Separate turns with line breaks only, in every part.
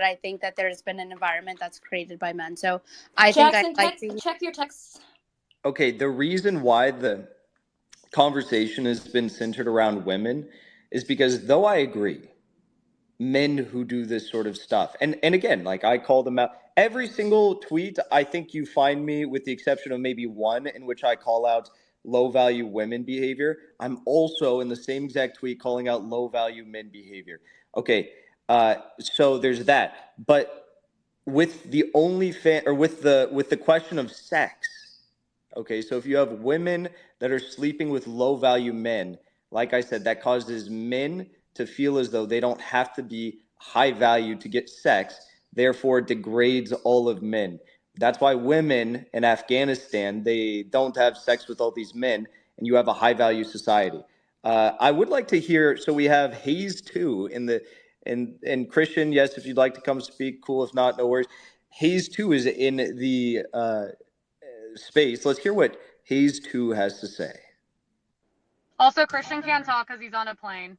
I think that there's been an environment that's created by men. So I
Jackson,
think I like
check your texts.
Okay, the reason why the conversation has been centered around women is because though I agree, men who do this sort of stuff, and again, like I call them out every single tweet, I think you find me, with the exception of maybe one in which I call out low value women behavior, I'm also in the same exact tweet calling out low value men behavior. Okay, so there's that. But with the only fan, or with the question of sex, okay, so if you have women that are sleeping with low value men, like I said, that causes men to feel as though they don't have to be high value to get sex, therefore degrades all of men. That's why women in Afghanistan, they don't have sex with all these men, and you have a high value society. I would like to hear. So we have Hayes too in the and Christian. Yes, if you'd like to come speak, cool. If not, no worries. Hayes too is in the space. Let's hear what Hayes 2 has to say.
Also, Christian can't talk because he's on a plane.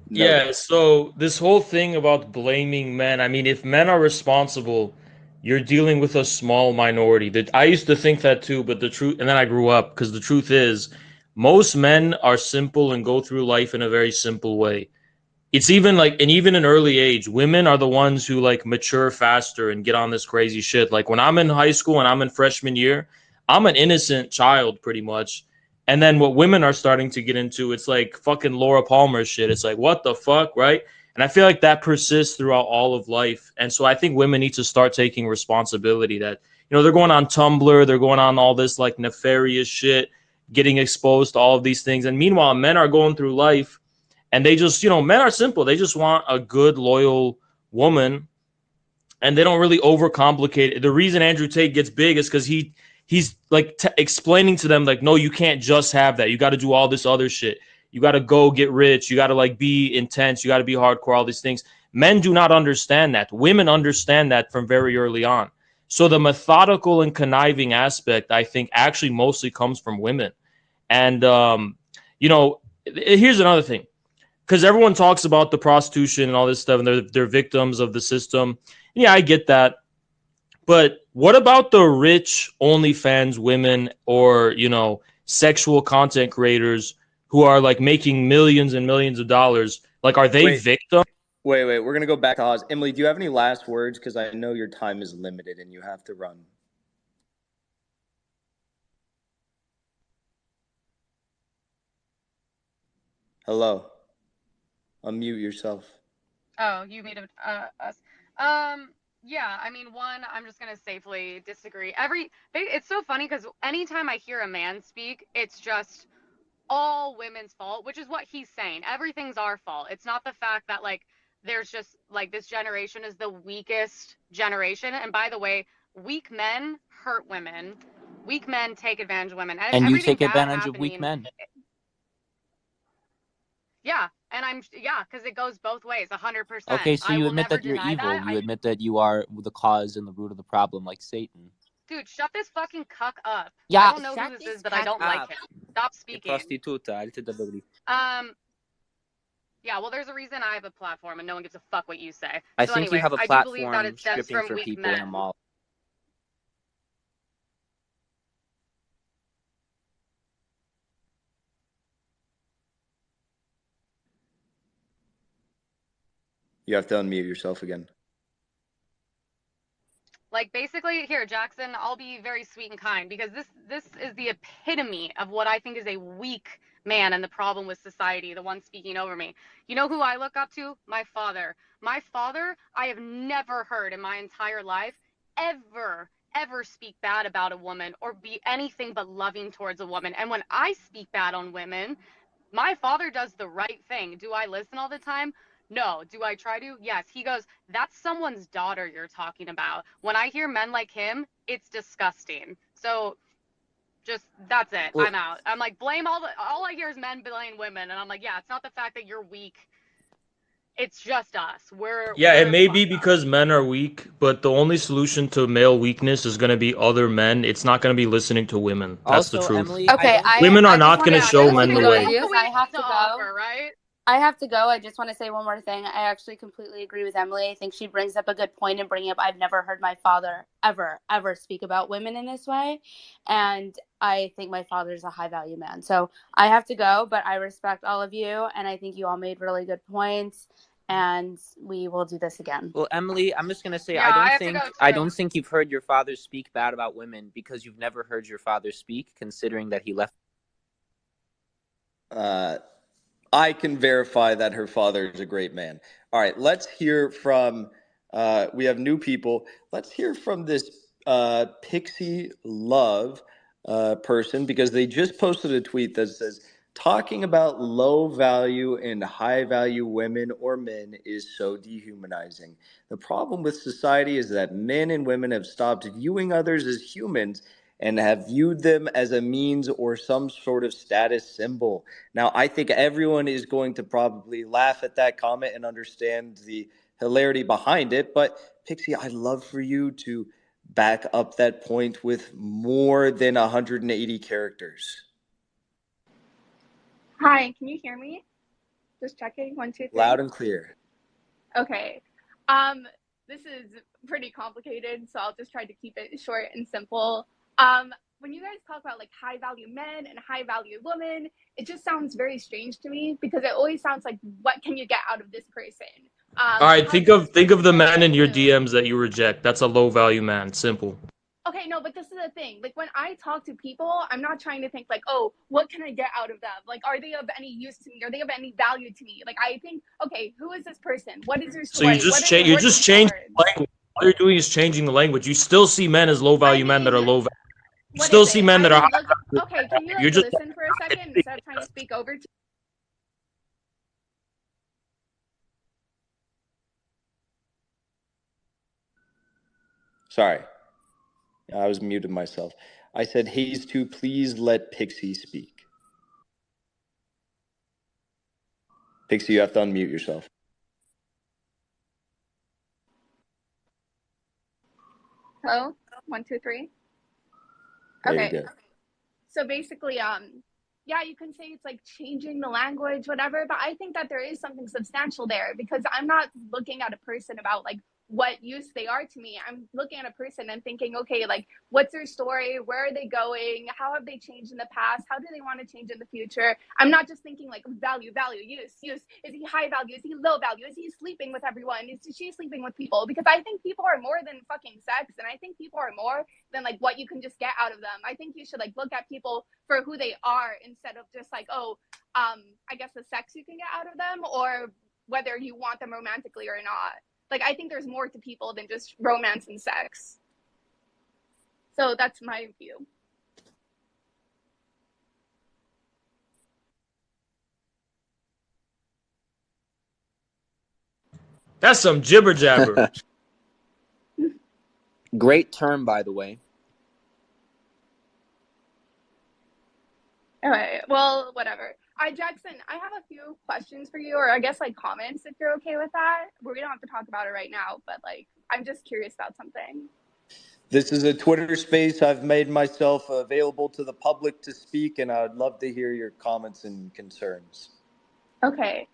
No.
Yeah, so this whole thing about blaming men, I mean, if men are responsible, you're dealing with a small minority. That I used to think that too, but the truth, and then I grew up, because the truth is, most men are simple and go through life in a very simple way. It's even like, and even in early age, women are the ones who like mature faster and get on this crazy shit. Like when I'm in high school and I'm in freshman year, I'm an innocent child pretty much. And then what women are starting to get into, it's like fucking Laura Palmer shit. It's like, what the fuck, right? And I feel like that persists throughout all of life. And so I think women need to start taking responsibility that, you know, they're going on Tumblr, they're going on all this like nefarious shit, getting exposed to all of these things. And meanwhile, men are going through life and they just, you know, men are simple. They just want a good, loyal woman and they don't really overcomplicate it. The reason Andrew Tate gets big is because he's like explaining to them like, no, you can't just have that. You got to do all this other shit. You got to go get rich. You got to like be intense. You got to be hardcore, all these things. Men do not understand that. Women understand that from very early on. So the methodical and conniving aspect, I think, actually mostly comes from women. And, you know, here's another thing. Because everyone talks about the prostitution and all this stuff, and they're victims of the system. Yeah, I get that. But what about the rich OnlyFans women or, you know, sexual content creators who are like making millions and millions of dollars? Like, are they victims?
Wait. We're going to go back to Oz. Emily, do you have any last words? Because I know your time is limited and you have to run. Hello. Unmute yourself.
Oh, you muted us. Yeah, I mean, one, I'm just gonna safely disagree. It's so funny because anytime I hear a man speak, it's just all women's fault, which is what he's saying. Everything's our fault. It's not the fact that like there's just like this generation is the weakest generation. And by the way, weak men hurt women. Weak men take advantage of women.
And you take advantage of weak men.
Yeah, and because it goes both ways, 100%.
Okay, so you admit that you're evil. You admit that you are the cause and the root of the problem, like Satan.
Dude, shut this fucking cuck up.
Yeah,
I don't know who this is, but I don't like him. Stop speaking.
Prostituta,
yeah, well, there's a reason I have a platform, and no one gives a fuck what you say.
I think you have a platform stripping for people in a mall.
You have to unmute yourself again.
Like, basically, here, Jackson, I'll be very sweet and kind because this is the epitome of what I think is a weak man and the problem with society, the one speaking over me. You know who I look up to? My father. My father, I have never heard in my entire life ever speak bad about a woman or be anything but loving towards a woman. And when I speak bad on women, my father does the right thing. Do I listen all the time? No. Do I try to? Yes. He goes, that's someone's daughter you're talking about. When I hear men like him, it's disgusting. So just, that's it. Well, I'm out. I'm like, all I hear is men blame women. And I'm like, yeah, it's not the fact that you're weak. It's just us.
It may be because men are weak, but the only solution to male weakness is going to be other men. It's not going to be listening to women. That's
also,
the truth.
Emily,
okay,
women are not going to show men the way.
I have to go. Right?
I have to go. I just want to say one more thing. I actually completely agree with Emily. I think she brings up a good point in bringing up I've never heard my father ever speak about women in this way. And I think my father's a high value man. So I have to go, but I respect all of you. And I think you all made really good points. And we will do this again.
Well, Emily, I'm just gonna say
Yeah, I have to go
I
too.
don't think you've heard your father speak bad about women because you've never heard your father speak, considering that he left.
I can verify that her father is a great man. All right, let's hear from. We have new people. Let's hear from this Pixie Love person because they just posted a tweet that says talking about low value and high value women or men is so dehumanizing. The problem with society is that men and women have stopped viewing others as humans and have viewed them as a means or some sort of status symbol. Now, I think everyone is going to probably laugh at that comment and understand the hilarity behind it. But Pixie, I'd love for you to back up that point with more than 180 characters.
Hi, can you hear me? Just checking. 1, 2, 3.
Loud and clear.
Okay. This is pretty complicated, so I'll just try to keep it short and simple. When you guys talk about like high value men and high value women, it just sounds very strange to me because it always sounds like, what can you get out of this person?
All right, think of the man in your DMs that you reject. That's a low value man. Simple.
Okay, no, but this is the thing. Like when I talk to people, I'm not trying to think like, oh, what can I get out of them? Like, are they of any use to me? Are they of any value to me? Like, I think, okay, who is this person? What is their story?
So you're just changing the language. All you're doing is changing the language. You still see men as low value men that are low value. You still see men that are high value.
Okay, can you like listen for a second instead of trying to speak over to?
Sorry, I was muted myself. I said, Hayes, to please let Pixie speak. Pixie, you have to unmute yourself.
Hello, 1, 2, 3.
Okay.
So basically, yeah, you can say it's like changing the language, whatever, but I think that there is something substantial there because I'm not looking at a person about like what use they are to me. I'm looking at a person and thinking, okay, like what's their story? Where are they going? How have they changed in the past? How do they want to change in the future? I'm not just thinking like value, use. Is he high value? Is he low value? Is he sleeping with everyone? Is she sleeping with people? Because I think people are more than fucking sex. And I think people are more than like what you can just get out of them. I think you should like look at people for who they are instead of just like, oh, I guess the sex you can get out of them or whether you want them romantically or not. Like, I think there's more to people than just romance and sex. So that's my view.
That's some jibber jabber.
Great term, by the way.
Alright, well, whatever. Jackson, I have a few questions for you, or I guess like comments if you're okay with that. We don't have to talk about it right now, but like I'm just curious about something.
This is a Twitter space. I've made myself available to the public to speak, and I'd love to hear your comments and concerns.
Okay.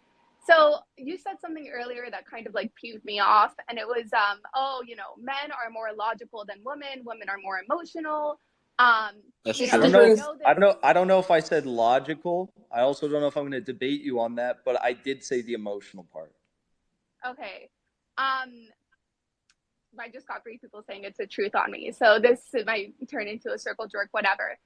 So you said something earlier that kind of like peeved me off, and it was, oh, you know, men are more logical than women. Women are more emotional.
That's
you
true.
I don't know if I said logical. I also don't know if I'm going to debate you on that, but I did say the emotional part.
Okay. I just got 3 people saying it's a truth on me, so this might turn into a circle jerk, whatever.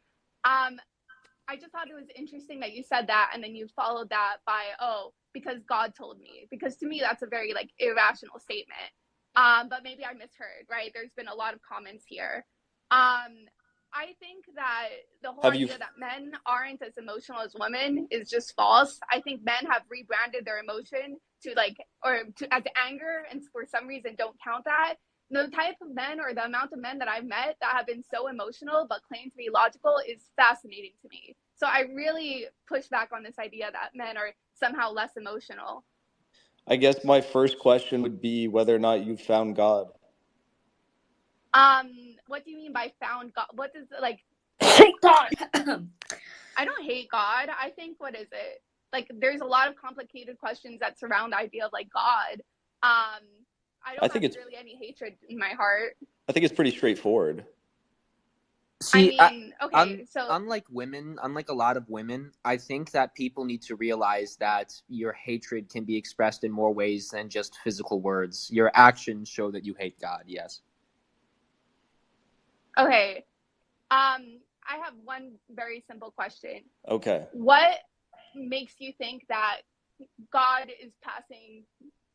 I just thought it was interesting that you said that, and then you followed that by, oh, because God told me. Because to me, that's a very like irrational statement. But maybe I misheard, right? There's been a lot of comments here. I think that the whole idea that men aren't as emotional as women is just false. I think men have rebranded their emotion to like, or to as anger, and for some reason don't count that. The type of men or the amount of men that I've met that have been so emotional but claim to be logical is fascinating to me. So I really push back on this idea that men are somehow less emotional.
I guess my first question would be whether or not you found God.
What do you mean by found God? What is it like?
Hate God.
I don't hate God. I think, what is it? like there's a lot of complicated questions that surround the idea of like God. I don't have really any hatred in my heart.
I think it's pretty straightforward.
See,
okay, so
unlike a lot of women, I think that people need to realize that your hatred can be expressed in more ways than just physical words. Your actions show that you hate God, yes.
Okay. I have one very simple question.
Okay.
What makes you think that God is passing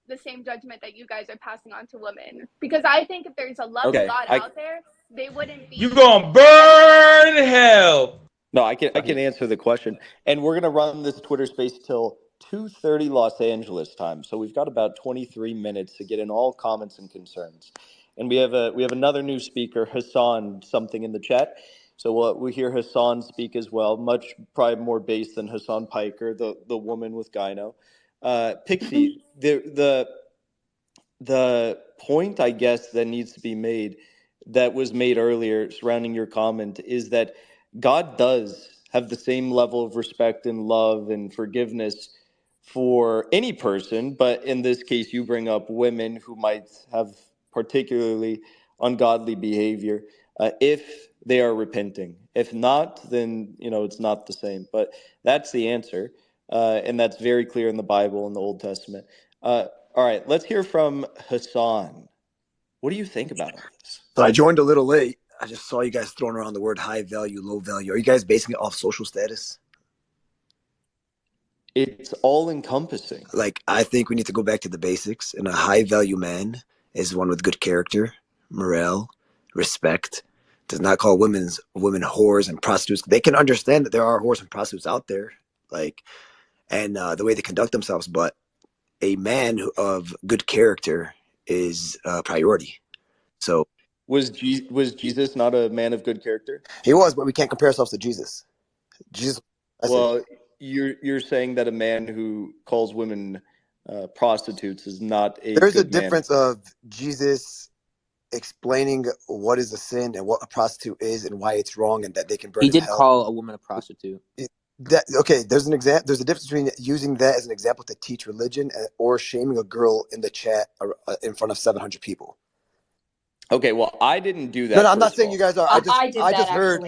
the same judgment that you guys are passing on to women? Because I think if there's a loving God out there, they wouldn't be.
You gonna burn in hell.
No, I can answer the question, and we're gonna run this Twitter space till 2:30 Los Angeles time. So we've got about 23 minutes to get in all comments and concerns. And we have another new speaker, Hassan, something in the chat. So we hear Hassan speak as well, much probably more based than Hassan Piker, the woman with gyno. Pixie, the point I guess that needs to be made, that was made earlier surrounding your comment, is that God does have the same level of respect and love and forgiveness for any person, but in this case, you bring up women who might have particularly ungodly behavior, if they are repenting. If not, then it's not the same. But that's the answer, and that's very clear in the Bible in the Old Testament. All right, let's hear from Hassan. What do you think about all this?
So I joined a little late. I just saw you guys throwing around the word high value, low value. Are you guys basing it off social status?
It's all encompassing.
Like, I think we need to go back to the basics. And a high value man is one with good character, morale, respect, does not call women whores and prostitutes. They can understand that there are whores and prostitutes out there, and the way they conduct themselves. But a man of good character is a priority. So
was Jesus not a man of good character?
He was, but we can't compare ourselves to Jesus.
You're saying that a man who calls women prostitutes is not a
There's
good
a difference
man.
of Jesus explaining what is a sin and what a prostitute is and why it's wrong, and that they can burn in hell.
He did call a woman a prostitute.
There's a difference between using that as an example to teach religion or shaming a girl in the chat in front of 700 people.
Okay, well, I didn't do that.
No, I'm not saying you guys are. I just heard.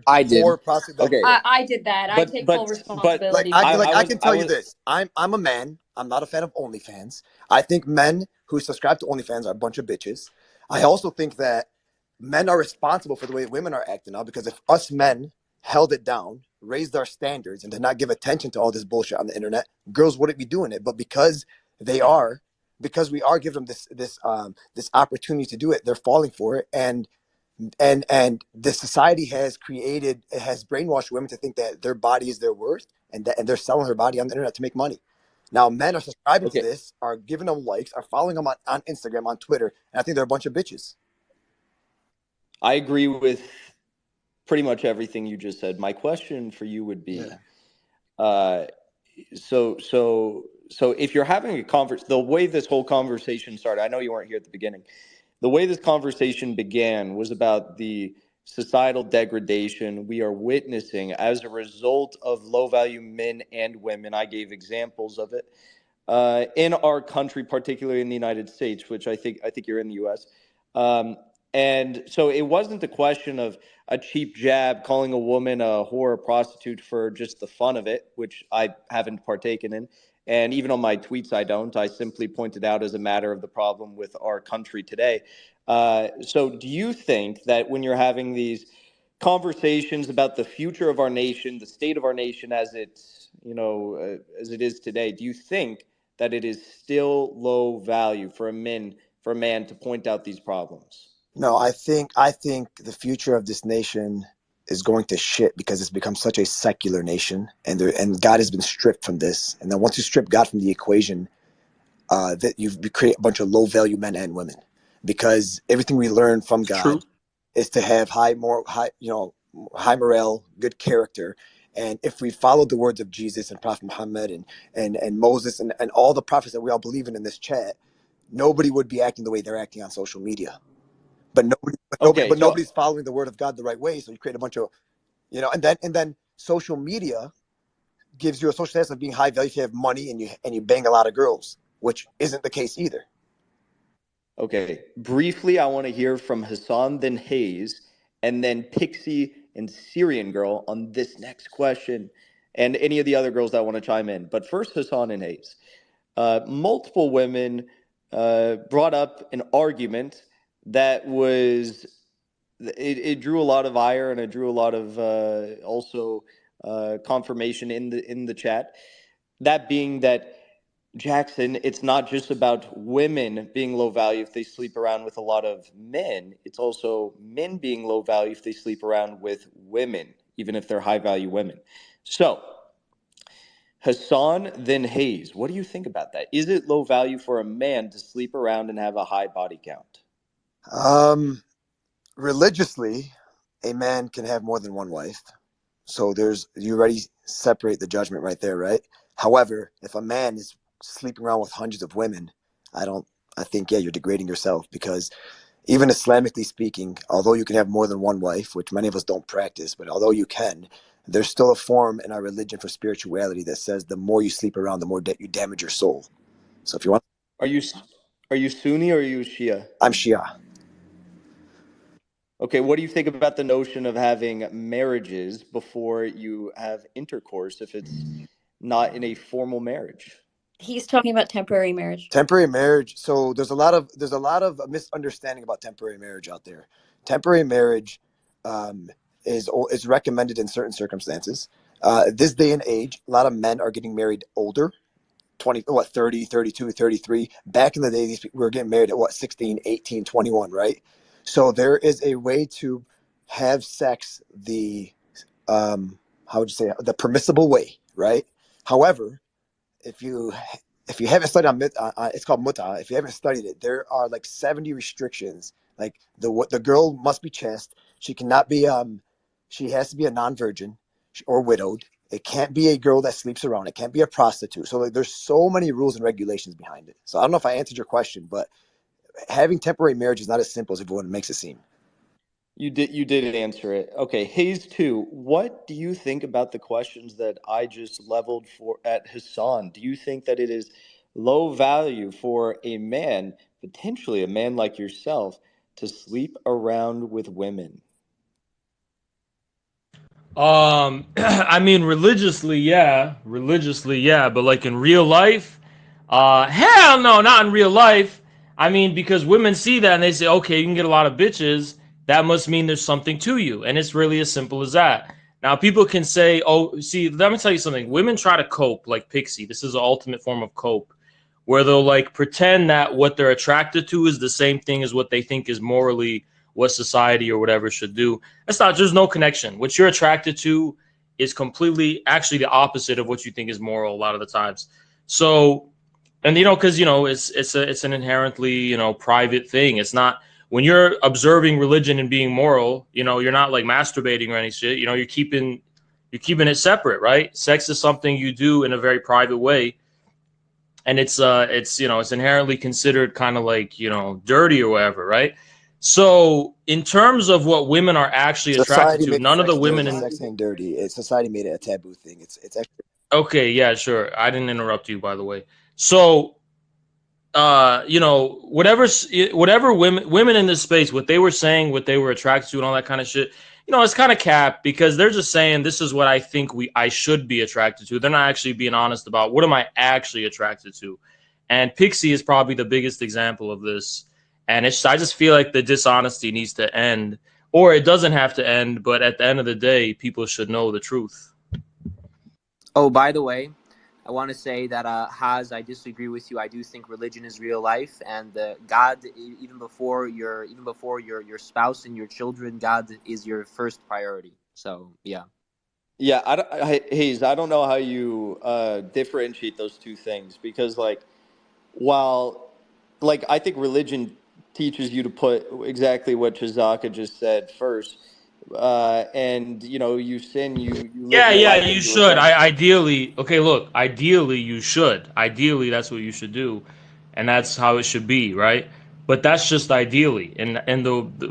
I did.
Okay,
I did that. I take full responsibility.
I can tell you this. I'm a man. I'm not a fan of OnlyFans. I think men who subscribe to OnlyFans are a bunch of bitches. I also think that men are responsible for the way women are acting now, because if us men held it down, raised our standards, and did not give attention to all this bullshit on the internet, girls wouldn't be doing it. But because we are giving them this opportunity to do it, they're falling for it, and the society has brainwashed women to think that their body is their worth, and they're selling their body on the internet to make money. Now men are subscribing to this, are giving them likes, are following them on Instagram, on Twitter, and I think they're a bunch of bitches.
I agree with pretty much everything you just said. My question for you would be, so if you're having a conversation, the way this whole conversation started, I know you weren't here at the beginning. The way this conversation began was about the societal degradation we are witnessing as a result of low-value men and women. I gave examples of it in our country, particularly in the United States, which I think you're in the U.S. And so it wasn't a question of a cheap jab calling a woman a whore or prostitute for just the fun of it, which I haven't partaken in. And even on my tweets, I don't. I simply pointed out as a matter of the problem with our country today. So do you think that when you're having these conversations about the future of our nation, the state of our nation as it is today, do you think that it is still low value for a man to point out these problems?
No, I think the future of this nation is going to shit because it's become such a secular nation, and God has been stripped from this. And then once you strip God from the equation, that you create a bunch of low value men and women, because everything we learn from God is to have high morale, good character. And if we followed the words of Jesus and Prophet Muhammad and Moses and all the prophets that we all believe in this chat, nobody would be acting the way they're acting on social media. But nobody's following the word of God the right way. So you create a bunch of, and then social media gives you a social status of being high value if you have money and you bang a lot of girls, which isn't the case either.
Okay, briefly, I want to hear from Hassan, then Hayes, and then Pixie and Syrian Girl on this next question, and any of the other girls that want to chime in. But first, Hassan and Hayes. Multiple women brought up an argument that was it drew a lot of ire, and it drew a lot of also confirmation in the chat. That being that, Jackson, it's not just about women being low value if they sleep around with a lot of men. It's also men being low value if they sleep around with women, even if they're high value women. So, Hassan, then Hayes, what do you think about that? Is it low value for a man to sleep around and have a high body count?
Religiously, a man can have more than one wife. So you already separate the judgment right there, right? However, if a man is sleeping around with hundreds of women, I think, you're degrading yourself, because even Islamically speaking, although you can have more than one wife, which many of us don't practice, but although you can, there's still a form in our religion for spirituality that says the more you sleep around, the more you damage your soul. So if you want...
Are you Sunni or are you Shia?
I'm Shia.
Okay, what do you think about the notion of having marriages before you have intercourse if it's not in a formal marriage?
He's talking about temporary marriage.
Temporary marriage. So there's a lot of misunderstanding about temporary marriage out there. Temporary marriage is recommended in certain circumstances. This day and age, a lot of men are getting married older, 30, 32, 33. Back in the day, these people were getting married at 16, 18, 21, right? So there is a way to have sex the permissible way, right? However, if you haven't studied on it's called muta. If you haven't studied it, there are like 70 restrictions. Like the girl must be chaste. She cannot be she has to be a non-virgin or widowed. It can't be a girl that sleeps around. It can't be a prostitute. So like, there's so many rules and regulations behind it. So I don't know if I answered your question, but having temporary marriage is not as simple as everyone makes it seem.
You did answer it. Okay, Hayes 2, what do you think about the questions that I just leveled at Hassan? Do you think that it is low value for a man, potentially a man like yourself, to sleep around with women?
I mean, religiously, yeah, but like in real life, hell no, not in real life. I mean, because women see that and they say, okay, you can get a lot of bitches. That must mean there's something to you. And it's really as simple as that. Now, people can say, oh, see, let me tell you something. Women try to cope like Pixie. This is the ultimate form of cope, where they'll like pretend that what they're attracted to is the same thing as what they think is morally what society or whatever should do. That's not, there's no connection. What you're attracted to is completely actually the opposite of what you think is moral a lot of the times. So, and because it's an inherently private thing. It's not, when you're observing religion and being moral, you're not like masturbating or any shit. You're keeping it separate, right? Sex is something you do in a very private way, and it's inherently considered kind of like dirty or whatever, right? So in terms of what women are actually attracted to, none of the women in
sex ain't dirty. Society made it a taboo thing. It's actually...
Okay, yeah, sure. I didn't interrupt you, by the way. So, whatever women in this space, what they were saying, what they were attracted to, and all that kind of shit, it's kind of cap, because they're just saying this is what I think I should be attracted to. They're not actually being honest about what am I actually attracted to. And Pixie is probably the biggest example of this. And I just feel like the dishonesty needs to end, or it doesn't have to end. But at the end of the day, people should know the truth.
Oh, by the way, I want to say that, Haz, I disagree with you. I do think religion is real life, and God, even before your spouse and your children, God is your first priority. So, yeah.
Yeah, Hayes, I don't know how you differentiate those two things, because, while, I think religion teaches you to put exactly what Chazaka just said first. And you sin, you
you should. Ideally, you should. Ideally, that's what you should do, and that's how it should be, right? But that's just ideally. And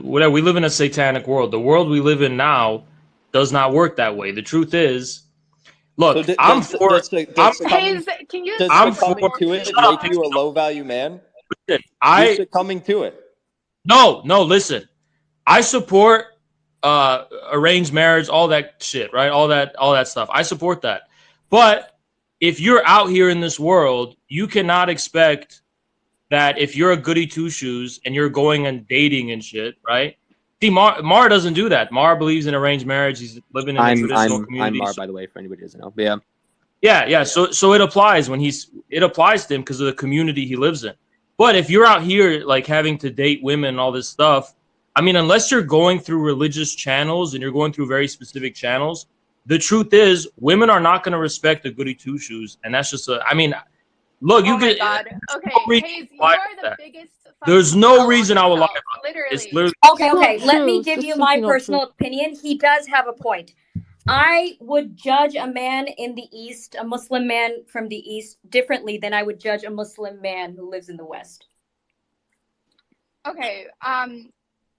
whatever, we live in a satanic world. The world we live in now does not work that way. The truth is, Look,
So
I'm for. I'm
Hayes, can you
does
I'm
stop
for.
succumbing to
bullshitting
it
Shut up,
make
yourself?
you a
Pixie.
low value man?
Listen,
You're succumbing to it.
no. Listen, I support arranged marriage, all that shit, right? All that stuff. I support that. But if you're out here in this world, you cannot expect that if you're a goody two shoes and you're going and dating and shit, right? See, Mar doesn't do that. Mar believes in arranged marriage. He's living in a traditional
I'm
community.
Mar, by the way, for anybody who doesn't know. But
yeah. So it applies it applies to him because of the community he lives in. But if you're out here like having to date women and all this stuff, I mean, unless you're going through religious channels and you're going through very specific channels, the truth is women are not going to respect the goody two shoes, and that's just I mean, look, you
Oh my
could.
God. Okay, Hayes, you
Lie
are
about
the
that.
biggest
There's
fucking
no
tell on
reason I would lie
yourself.
about it. It's
Literally.
literally.
Okay,
It's
okay.
not
Let me
true.
give
It's
you
just
my
simply not true.
personal opinion. He does have a point. I would judge a man in the East, a Muslim man from the East, differently than I would judge a Muslim man who lives in the West.
Okay,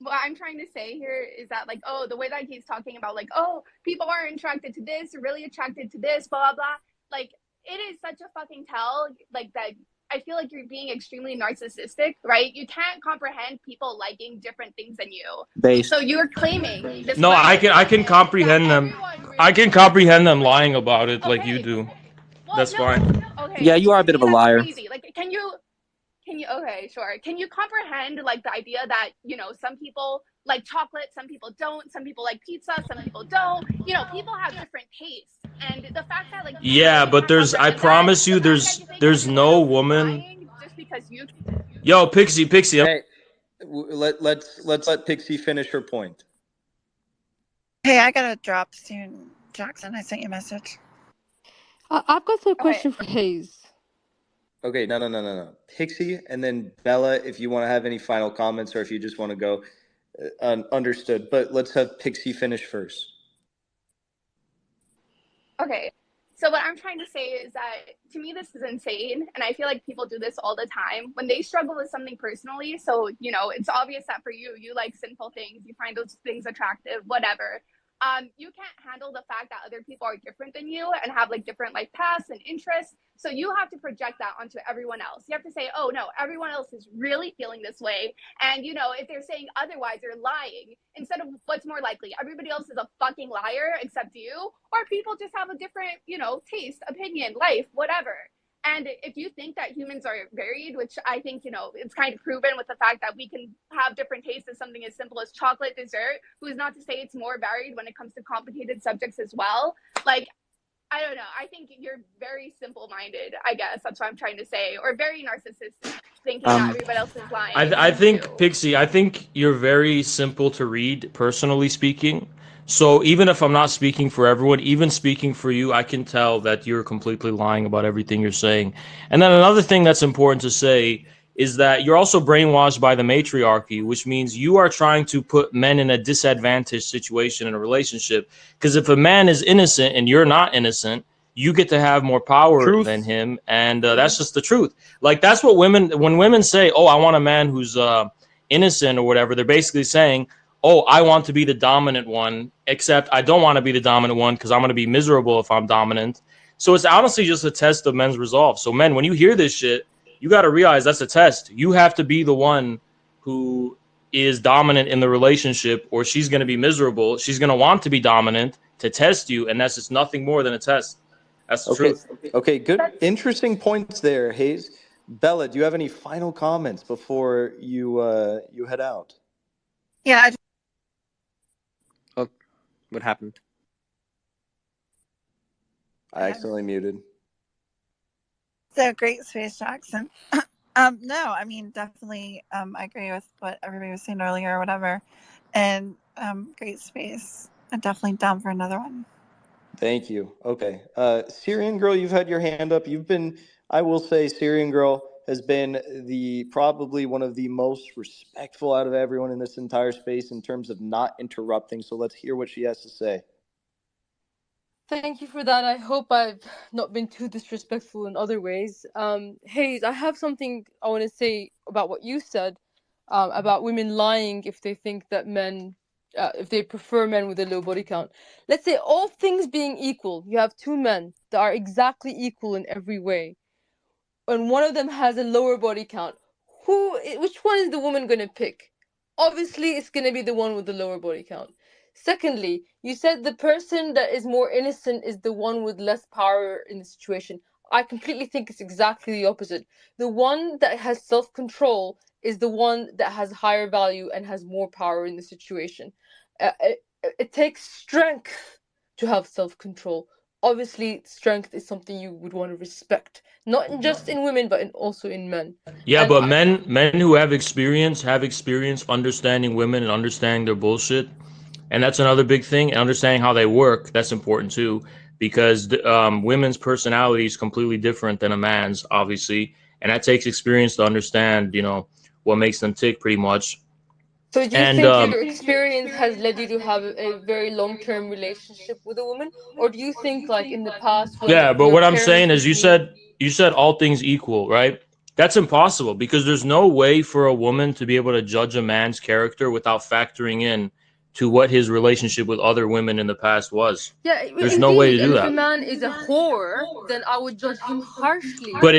what I'm trying to say here is that, like, oh, the way that he's talking about, like, oh, people are attracted to this, really attracted to this, blah, blah, blah. Like, it is such a fucking tell, like, that I feel like you're being extremely narcissistic, right? You can't comprehend people liking different things than you.
based.
So you're claiming this.
No, I can comprehend them. I can comprehend them lying about it like you do.
Well,
That's
no,
fine.
okay.
Yeah, you are a
To
bit
me,
of a
that's
liar.
crazy. Like, can you? Okay, sure. Can you comprehend like the idea that, you know, some people like chocolate, some people don't, some people like pizza, some people don't. You know, people have different tastes, and the fact that like
Yeah, but
can't
I
comprehend that,
promise you,
the fact that you think
there's
everyone
no
else is
woman.
lying just because you.
Yo, Pixie.
Hey, let's let Pixie finish her point.
Hey, I gotta drop soon, Jackson. I sent you a message.
I've got a
Okay.
question for Hayes.
Okay, no. Pixie, and then Bella, if you want to have any final comments or if you just want to go, understood. But let's have Pixie finish first.
Okay. So what I'm trying to say is that to me this is insane, and I feel like people do this all the time when they struggle with something personally. So, you know, it's obvious that for you, you like sinful things, you find those things attractive, whatever. You can't handle the fact that other people are different than you and have like different life paths and interests. So you have to project that onto everyone else. You have to say, oh no, everyone else is really feeling this way. And you know, if they're saying otherwise, they're lying. Instead of what's more likely, everybody else is a fucking liar except you, or people just have a different, you know, taste, opinion, life, whatever. And if you think that humans are varied, which I think, you know, it's kind of proven with the fact that we can have different tastes in something as simple as chocolate dessert, who is not to say it's more varied when it comes to complicated subjects as well. Like, I don't know. I think you're very simple-minded, I guess. That's what I'm trying to say. Or very narcissistic, thinking that everybody else is lying.
I think, Pixie, I think you're very simple to read, personally speaking. So even if I'm not speaking for everyone, even speaking for you, I can tell that you're completely lying about everything you're saying. And then another thing that's important to say is that you're also brainwashed by the matriarchy, which means you are trying to put men in a disadvantaged situation in a relationship. Because if a man is innocent and you're not innocent, you get to have more power than him, and that's just the truth. Like, that's what when women say, oh, I want a man who's innocent or whatever, they're basically saying, oh, I want to be the dominant one, except I don't want to be the dominant one because I'm going to be miserable if I'm dominant. So it's honestly just a test of men's resolve. So men, when you hear this shit, you got to realize that's a test. You have to be the one who is dominant in the relationship, or she's going to be miserable. She's going to want to be dominant to test you, and that's just nothing more than a test. That's the truth.
Okay, good. Interesting points there, Hayes. Bella, do you have any final comments before you head out?
Yeah.
What happened?
I accidentally muted.
So great space, Jackson. No, I mean, definitely, I agree with what everybody was saying earlier or whatever. And great space. I'm definitely down for another one.
Thank you. Okay. Syrian Girl, you've had your hand up. I will say Syrian Girl has been probably one of the most respectful out of everyone in this entire space in terms of not interrupting. So let's hear what she has to say.
Thank you for that. I hope I've not been too disrespectful in other ways. Hayes, I have something I want to say about what you said about women lying if they think that men if they prefer men with a low body count. Let's say all things being equal, you have two men that are exactly equal in every way, and one of them has a lower body count. Which one is the woman going to pick? Obviously, it's going to be the one with the lower body count. Secondly, you said the person that is more innocent is the one with less power in the situation. I completely think it's exactly the opposite. The one that has self-control is the one that has higher value and has more power in the situation. It takes strength to have self-control. Obviously, strength is something you would want to respect, not just in women, but also in men.
Yeah,
And
but men who have experience understanding women and understanding their bullshit, and that's another big thing. And understanding how they work, that's important too, because women's personality is completely different than a man's, obviously, and that takes experience to understand, what makes them tick, pretty much.
So do you think your experience has led you to have a very long-term relationship with a woman, or do you think like in the past?
Yeah, but what I'm saying is, you said all things equal, right? That's impossible, because there's no way for a woman to be able to judge a man's character without factoring in to what his relationship with other women in the past was.
Yeah,
there's no way to do that.
If a man is a whore, then I would judge him harshly.
But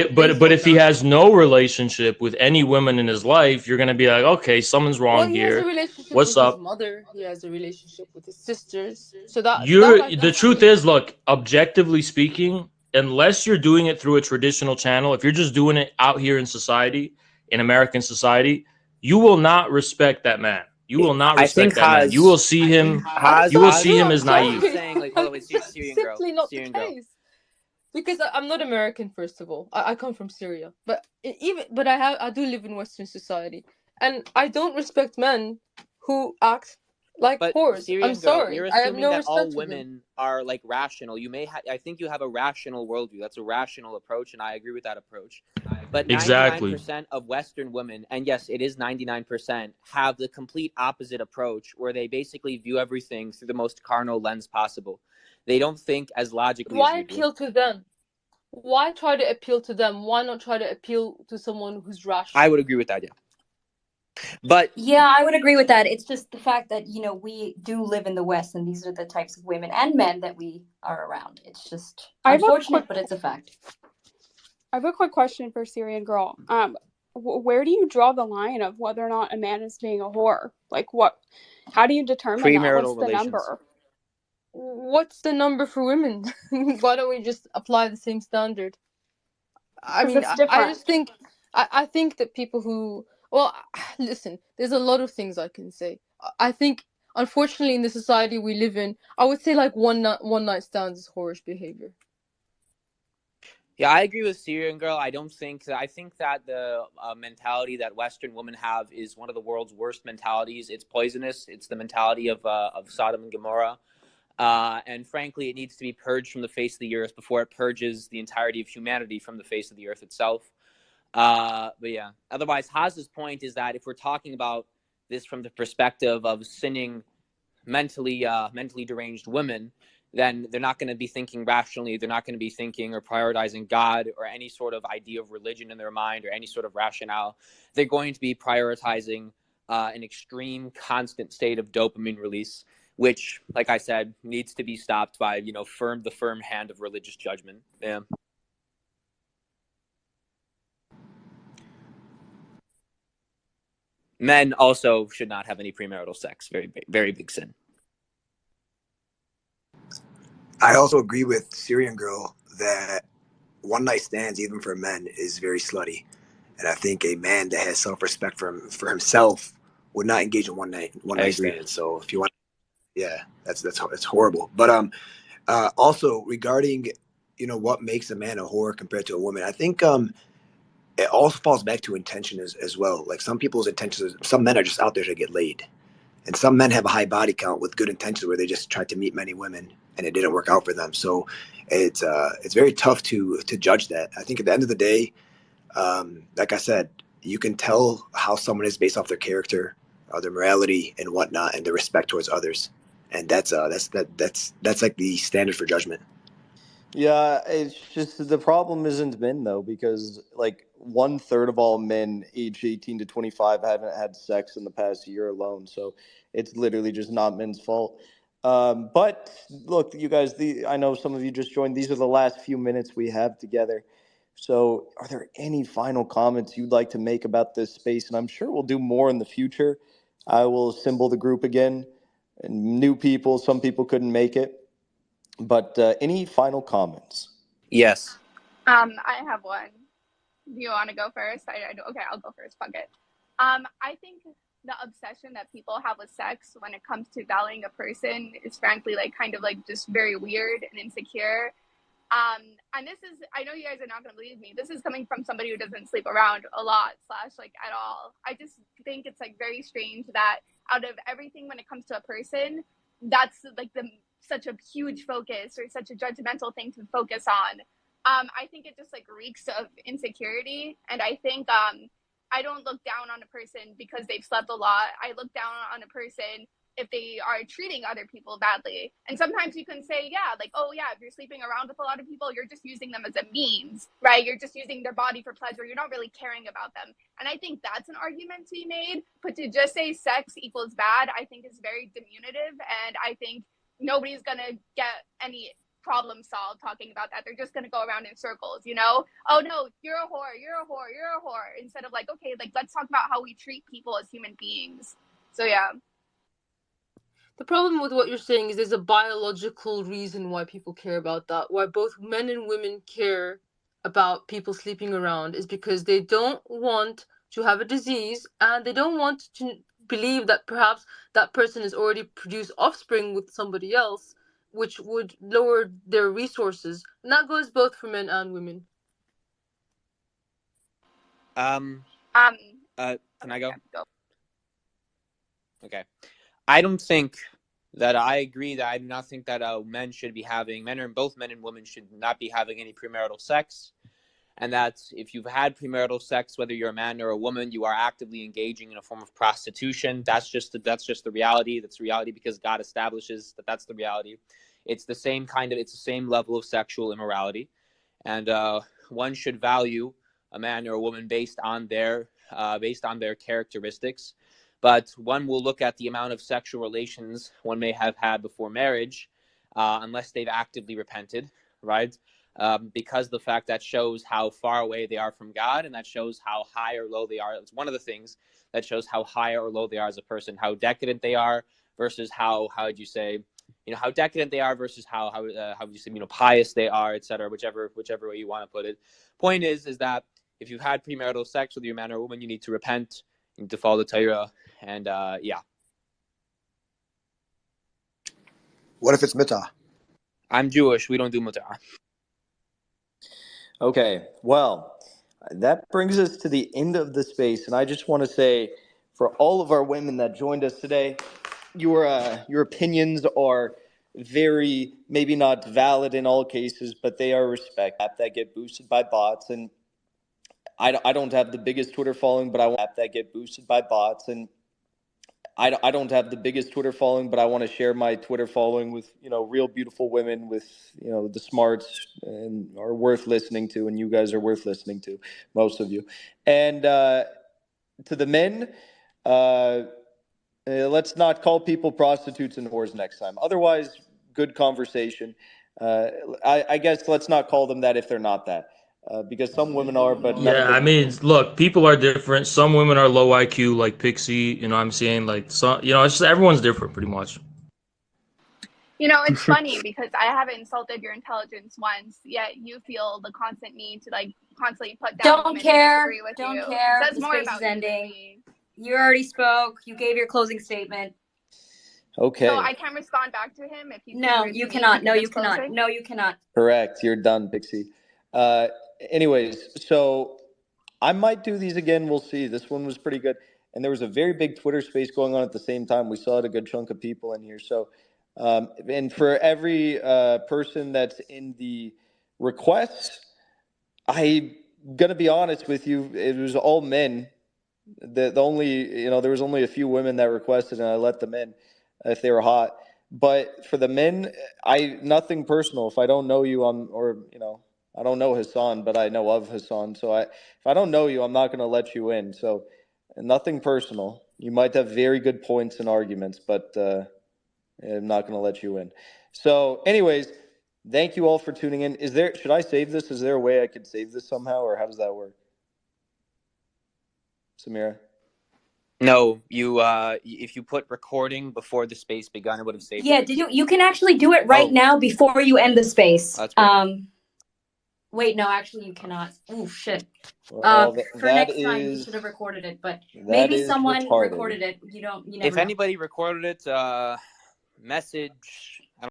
if he has no relationship with any women in his life, you're gonna be like, okay, something's wrong here. What's up?
His mother, he has a relationship with his sisters. So that
the truth is, look, objectively speaking, unless you're doing it through a traditional channel, if you're just doing it out here in society, in American society, you will not respect that man. You will not respect that man. You will see him. You will see him as naive.
Saying, like, hold on, it's simply not the case. Because I'm not American, first of all. I come from Syria, but I do live in Western society, and I don't respect men who act like whores. I'm sorry.
You're assuming that all women are like rational. I think you have a rational worldview. That's a rational approach, and I agree with that approach. But 99% of Western women, and yes, it is 99%, have the complete opposite approach, where they basically view everything through the most carnal lens possible. They don't think as logically.
Why appeal to them? Why try to appeal to them? Why not try to appeal to someone who's rational?
I would agree with that, yeah. But
yeah, I would agree with that. It's just the fact that, we do live in the West, and these are the types of women and men that we are around. It's just unfortunate, but it's a fact.
I have a quick question for Syrian Girl. Where do you draw the line of whether or not a man is being a whore? Like, how do you determine that? What's the number?
What's the number for women? Why don't we just apply the same standard? I mean, I think that people who, well, listen, there's a lot of things I can say. I think, unfortunately, in the society we live in, I would say like one night stands is whorish behavior.
Yeah, I agree with Syrian Girl. I think that the mentality that Western women have is one of the world's worst mentalities. It's poisonous. It's the mentality of Sodom and Gomorrah. And frankly, it needs to be purged from the face of the earth before it purges the entirety of humanity from the face of the earth itself. But yeah, otherwise, Haz's point is that if we're talking about this from the perspective of sinning mentally deranged women, then they're not going to be thinking rationally. They're not going to be thinking or prioritizing God or any sort of idea of religion in their mind or any sort of rationale. They're going to be prioritizing an extreme, constant state of dopamine release, which, like I said, needs to be stopped by, the firm hand of religious judgment. Yeah. Men also should not have any premarital sex. Very, very big sin.
I also agree with Syrian Girl that one night stands, even for men, is very slutty. And I think a man that has self-respect for himself would not engage in one night stand. So if you want, yeah, that's horrible. But also regarding what makes a man a whore compared to a woman, I think it also falls back to intention as well. Like some people's intentions, some men are just out there to get laid, and some men have a high body count with good intentions where they just tried to meet many women and it didn't work out for them. So it's very tough to judge that. I think at the end of the day, like I said, you can tell how someone is based off their character, their morality and whatnot, and their respect towards others. And that's like the standard for judgment.
Yeah, it's just the problem isn't men though, because like 1/3 of all men aged 18 to 25 haven't had sex in the past year alone. So it's literally just not men's fault. But look, you guys, I know some of you just joined. These are the last few minutes we have together. So are there any final comments you'd like to make about this space? And I'm sure we'll do more in the future. I will assemble the group again, and new people, some people couldn't make it. But any final comments?
Yes.
I have one. Do you want to go first? Okay, I'll go first. Fuck it. I think the obsession that people have with sex when it comes to valuing a person is frankly like kind of like just very weird and insecure. And this is, I know you guys are not going to believe me. This is coming from somebody who doesn't sleep around a lot / like at all. I just think it's like very strange that out of everything when it comes to a person, that's like such a huge focus or such a judgmental thing to focus on. I think it just like reeks of insecurity. And I think I don't look down on a person because they've slept a lot. I look down on a person if they are treating other people badly. And sometimes you can say, yeah, like, oh yeah, if you're sleeping around with a lot of people, you're just using them as a means, right? You're just using their body for pleasure. You're not really caring about them. And I think that's an argument to be made. But to just say sex equals bad, I think is very diminutive. And I think nobody's going to get any problem solved talking about that. They're just going to go around in circles, you know? Oh no, you're a whore, you're a whore, you're a whore. Instead of like, okay, like let's talk about how we treat people as human beings. So yeah.
The problem with what you're saying is there's a biological reason why people care about that. Why both men and women care about people sleeping around is because they don't want to have a disease and they don't want to believe that perhaps that person has already produced offspring with somebody else, which would lower their resources. And that goes both for men and women.
Can I go? Okay. I don't think that I agree that I do not think that men both men and women should not be having any premarital sex. And that if you've had premarital sex, whether you're a man or a woman, you are actively engaging in a form of prostitution. That's just the reality. That's reality because God establishes that that's the reality. It's the same level of sexual immorality. And one should value a man or a woman based on their characteristics. But one will look at the amount of sexual relations one may have had before marriage, unless they've actively repented, right? Because the fact that shows how far away they are from God, and that shows how high or low they are. It's one of the things that shows how high or low they are as a person, how decadent they are versus how decadent they are versus how would you say, pious they are, etc. Whichever way you want to put it. Point is that if you've had premarital sex with your man or woman, you need to repent. You need to follow the Torah, and yeah.
What if it's mitah?
I'm Jewish. We don't do mitah.
Okay, well, that brings us to the end of the space, and I just want to say, for all of our women that joined us today, your opinions are very, maybe not valid in all cases, but they are respected. That get boosted by bots, and I don't have the biggest Twitter following, but I want that get boosted by bots, and I don't have the biggest Twitter following, but I want to share my Twitter following with, real beautiful women with, the smarts and are worth listening to, and you guys are worth listening to, most of you. And to the men, let's not call people prostitutes and whores next time. Otherwise, good conversation. I guess let's not call them that if they're not that. Because some women are, but
yeah, I mean, look, people are different. Some women are low IQ, like Pixie. I'm saying, like, some, it's just everyone's different, pretty much.
It's funny because I haven't insulted your intelligence once, yet you feel the constant need to like constantly put down.
Don't care. That's more about ending. You already spoke. You gave your closing statement.
Okay.
So I can respond back to him if you.
No, you cannot. No, you cannot. No, you cannot.
Correct. You're done, Pixie. Anyways, so I might do these again. We'll see. This one was pretty good. And there was a very big Twitter space going on at the same time. We saw a good chunk of people in here. So, and for every person that's in the requests, I'm going to be honest with you. It was all men. The only, there was only a few women that requested, and I let them in if they were hot. But for the men, nothing personal. If I don't know you, I don't know Hassan, but I know of Hassan. So if I don't know you, I'm not going to let you in. So nothing personal. You might have very good points and arguments, but I'm not going to let you in. So anyways, thank you all for tuning in. Should I save this? Is there a way I could save this somehow, or how does that work? Samira?
No, if you put recording before the space begun, it would have saved it.
Yeah, you can actually do it right now before you end the space.
That's right.
Wait, no, actually you cannot. Oh shit.
Well,
for next time you should have recorded it, but maybe someone recorded it. You never
If
know.
anybody recorded it, message